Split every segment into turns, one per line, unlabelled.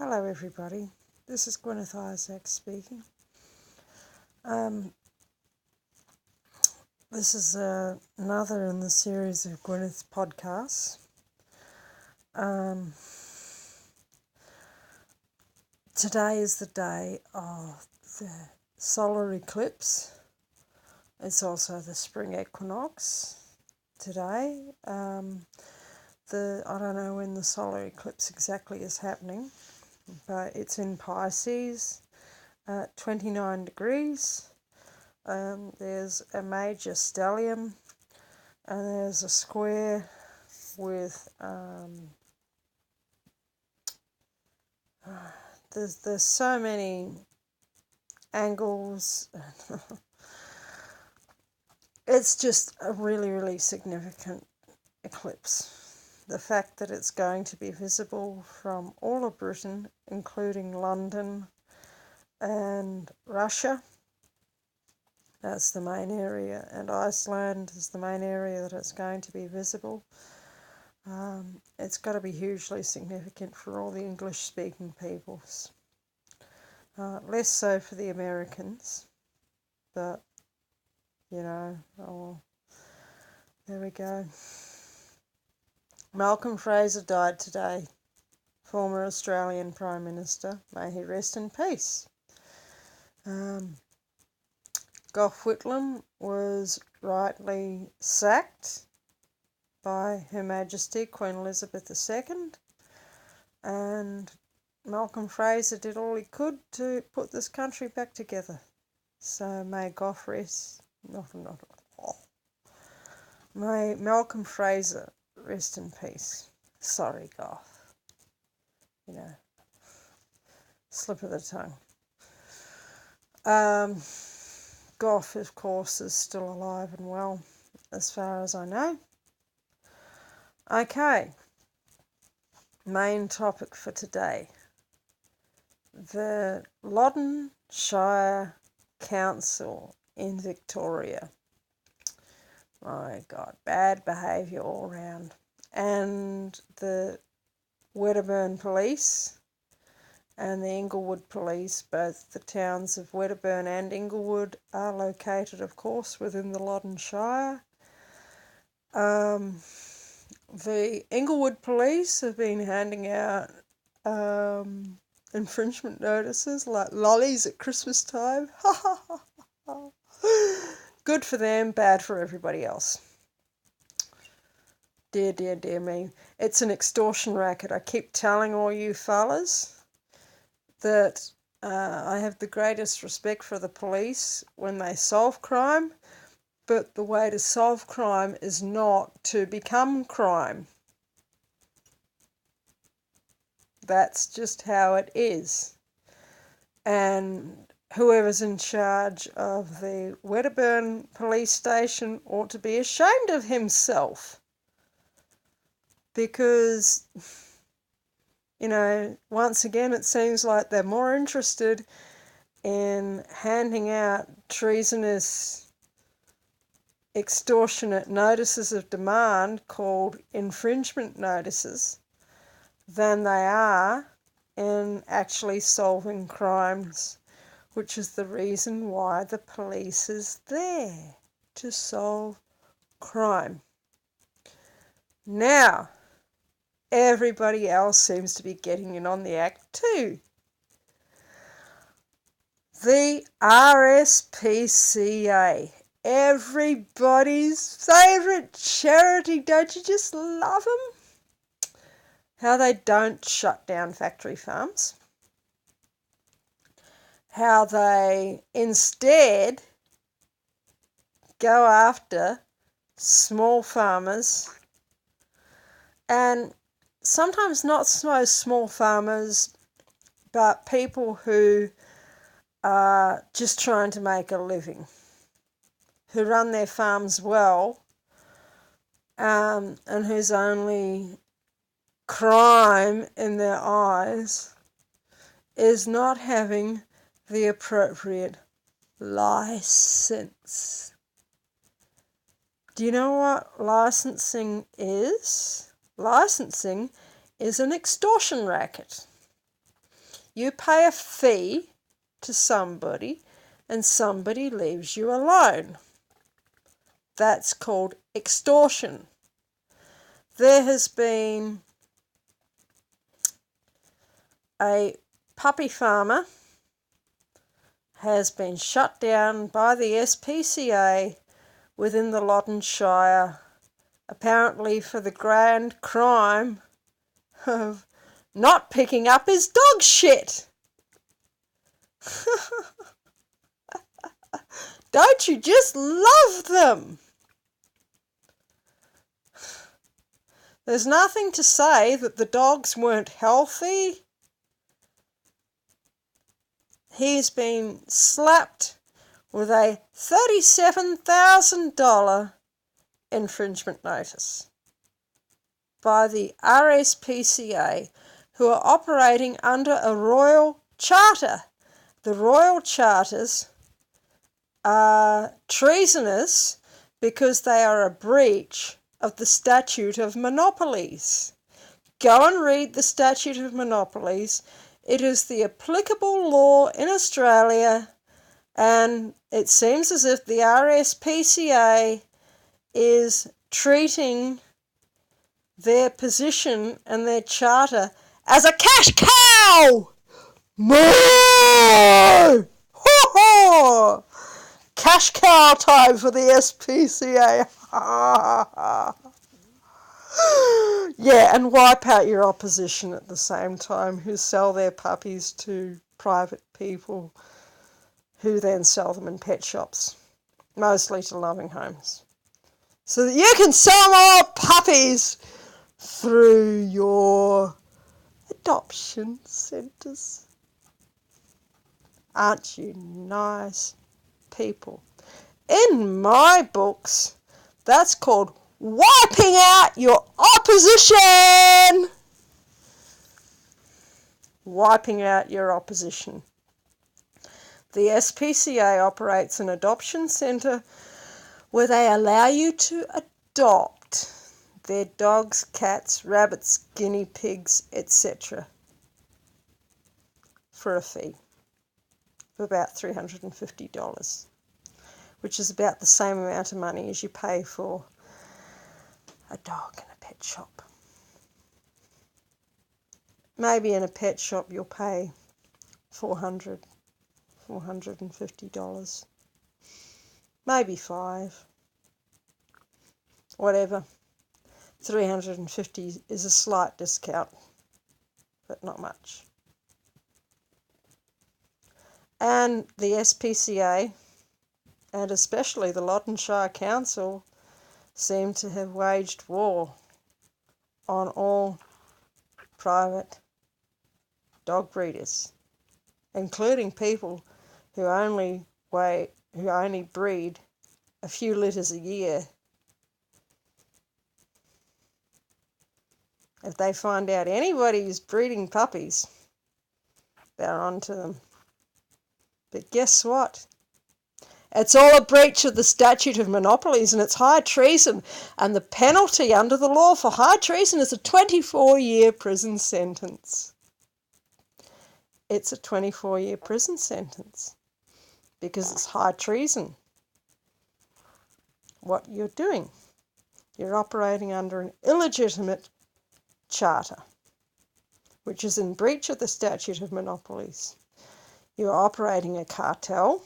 Hello everybody, this is Guineith speaking. This is another in the series of Guineith podcasts. Today is the day of the solar eclipse. It's also the spring equinox today. I don't know when the solar eclipse exactly is happening, but it's in Pisces at 29 degrees. There's a major stellium and there's a square with there's so many angles. It's just a really significant eclipse. The fact that it's going to be visible from all of Britain, including London and Russia. That's the main area, and Iceland is the main area that it's going to be visible. It's got to be hugely significant for all the English-speaking peoples. Less so for the Americans, but, there we go. Malcolm Fraser died today, former Australian Prime Minister. May he rest in peace. Gough Whitlam was rightly sacked by Her Majesty Queen Elizabeth II, and Malcolm Fraser did all he could to put this country back together. So may Gough rest, may Malcolm Fraser rest in peace. Sorry, Gough. Slip of the tongue. Gough, of course, is still alive and well, as far as I know. Okay, main topic for today. The Loddon Shire Council in Victoria. My God, bad behaviour all round. And the Wedderburn Police and the Inglewood Police, both the towns of Wedderburn and Inglewood, are located, of course, within the Loddon Shire. The Inglewood Police have been handing out infringement notices like lollies at Christmas time. Good for them, bad for everybody else. Dear me. It's an extortion racket. I keep telling all you fellas that I have the greatest respect for the police when they solve crime, but the way to solve crime is not to become crime. That's just how it is. And whoever's in charge of the Wedderburn police station ought to be ashamed of himself. Because, once again, it seems like they're more interested in handing out treasonous, extortionate notices of demand called infringement notices than they are in actually solving crimes, which is the reason why the police is there, to solve crime. Now, everybody else seems to be getting in on the act too. The RSPCA, everybody's favourite charity. Don't you just love them? How they don't shut down factory farms. How they instead go after small farmers, and sometimes not so small farmers, but people who are just trying to make a living, who run their farms well, and whose only crime in their eyes is not having the appropriate license. Do you know what licensing is? Licensing is an extortion racket. You pay a fee to somebody and somebody leaves you alone. That's called extortion. There has been a puppy farmer has been shut down by the SPCA within the Loddon Shire, apparently for the grand crime of not picking up his dog shit. Don't you just love them? There's nothing to say that the dogs weren't healthy. He's been slapped with a $37,000 infringement notice by the RSPCA, who are operating under a royal charter. The royal charters are treasonous because they are a breach of the Statute of Monopolies. Go and read the Statute of Monopolies. It is the applicable law in Australia, and it seems as if the RSPCA is treating their position and their charter as a cash cow. No! Ho-ho! Cash cow time for the SPCA. Yeah, and wipe out your opposition at the same time, who sell their puppies to private people who then sell them in pet shops, mostly to loving homes, so that you can sell more puppies through your adoption centres. Aren't you nice people? In my books, that's called wiping out your opposition. Wiping out your opposition. The SPCA operates an adoption centre where they allow you to adopt their dogs, cats, rabbits, guinea pigs, etc. for a fee of about $350, which is about the same amount of money as you pay for a dog in a pet shop. Maybe in a pet shop you'll pay $450, maybe $5, whatever. $350 is a slight discount, but not much. And the SPCA, and especially the Loddon Shire Council, seem to have waged war on all private dog breeders, including people who only breed a few litters a year. If they find out anybody's breeding puppies, they're on to them. But guess what? It's all a breach of the Statute of Monopolies, and it's high treason. And the penalty under the law for high treason is a 24-year prison sentence. It's a 24-year prison sentence because it's high treason. What you're doing, you're operating under an illegitimate charter, which is in breach of the Statute of Monopolies. You're operating a cartel,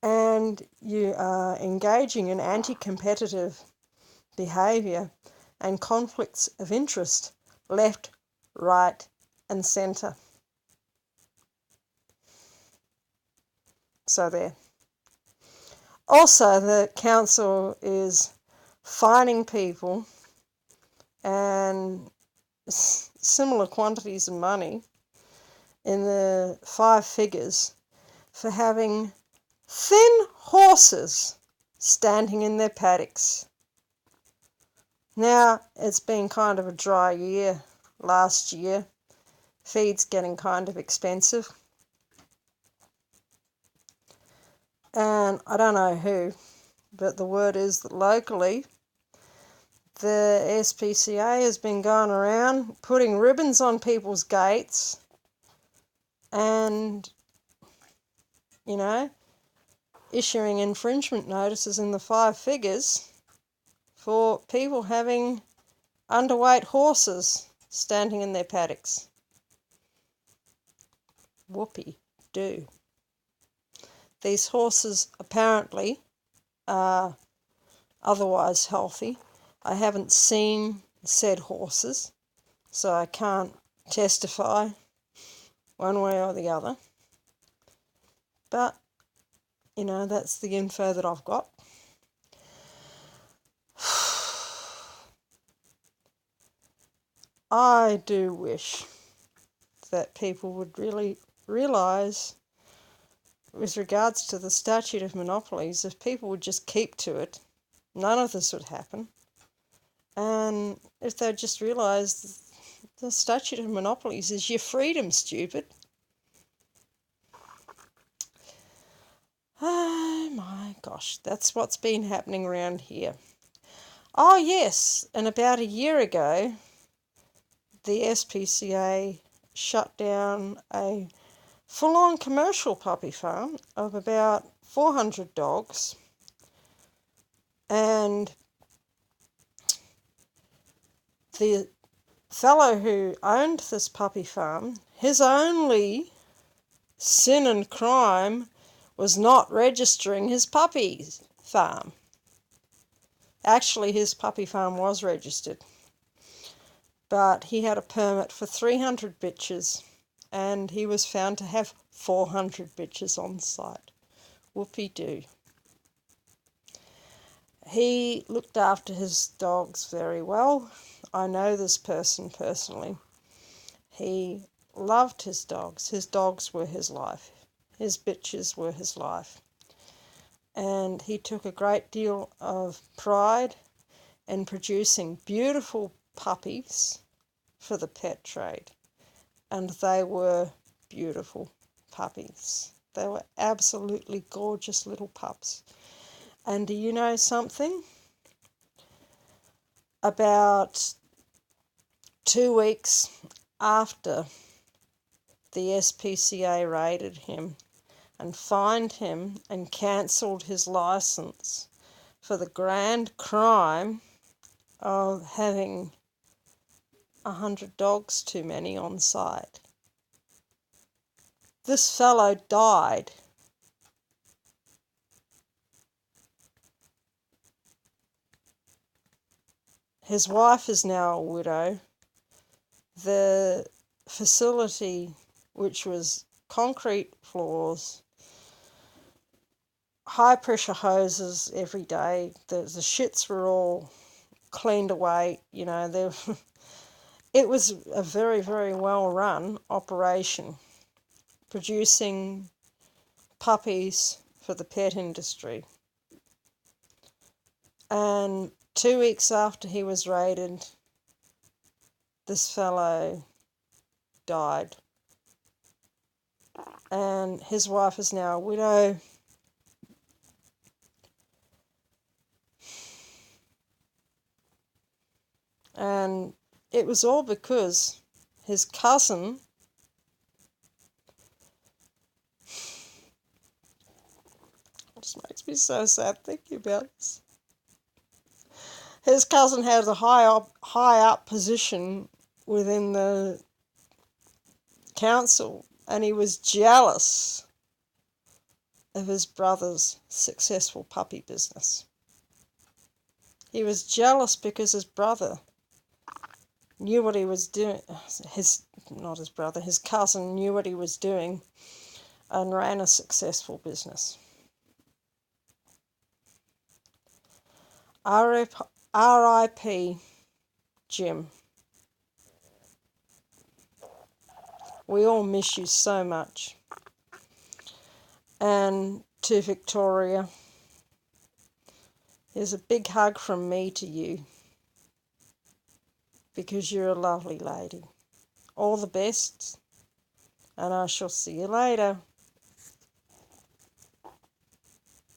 and you are engaging in anti-competitive behaviour and conflicts of interest left, right and centre. So there. Also, the council is fining people and similar quantities of money in the 5 figures for having thin horses standing in their paddocks. Now, it's been kind of a dry year last year. Feed's getting kind of expensive. And I don't know who, but the word is that locally the SPCA has been going around putting ribbons on people's gates and, you know, issuing infringement notices in the 5 figures for people having underweight horses standing in their paddocks. Whoopee-doo. These horses apparently are otherwise healthy. I haven't seen said horses, so I can't testify one way or the other. But, you know, that's the info that I've got. I do wish that people would really realise, with regards to the statute of monopolies, if people would just keep to it, none of this would happen. And if they just realise the statute of monopolies is your freedom, stupid. Oh my gosh, that's what's been happening around here. Oh yes, and about a year ago, the SPCA shut down a full-on commercial puppy farm of about 400 dogs, and the fellow who owned this puppy farm, his only sin and crime was not registering his puppy farm. Actually, his puppy farm was registered, but he had a permit for 300 bitches, and he was found to have 400 bitches on site. Whoopee-doo. He looked after his dogs very well. I know this person personally. He loved his dogs. His dogs were his life. His bitches were his life. And he took a great deal of pride in producing beautiful puppies for the pet trade. And they were beautiful puppies. They were absolutely gorgeous little pups. And do you know something? About 2 weeks after the SPCA raided him and fined him and cancelled his licence for the grand crime of having 100 dogs too many on site, this fellow died. His wife is now a widow. The facility, which was concrete floors, high pressure hoses every day, the shits were all cleaned away, you know, it was a very, very well run operation, producing puppies for the pet industry. And 2 weeks after he was raided, this fellow died. And his wife is now a widow. And it was all because his cousin just makes me so sad thinking about this. His cousin had a high up position within the council, and he was jealous of his brother's successful puppy business. He was jealous because his brother knew what he was doing. His cousin knew what he was doing and ran a successful business. R.I.P. Jim. We all miss you so much. And to Victoria, here's a big hug from me to you, because you're a lovely lady. All the best, and I shall see you later.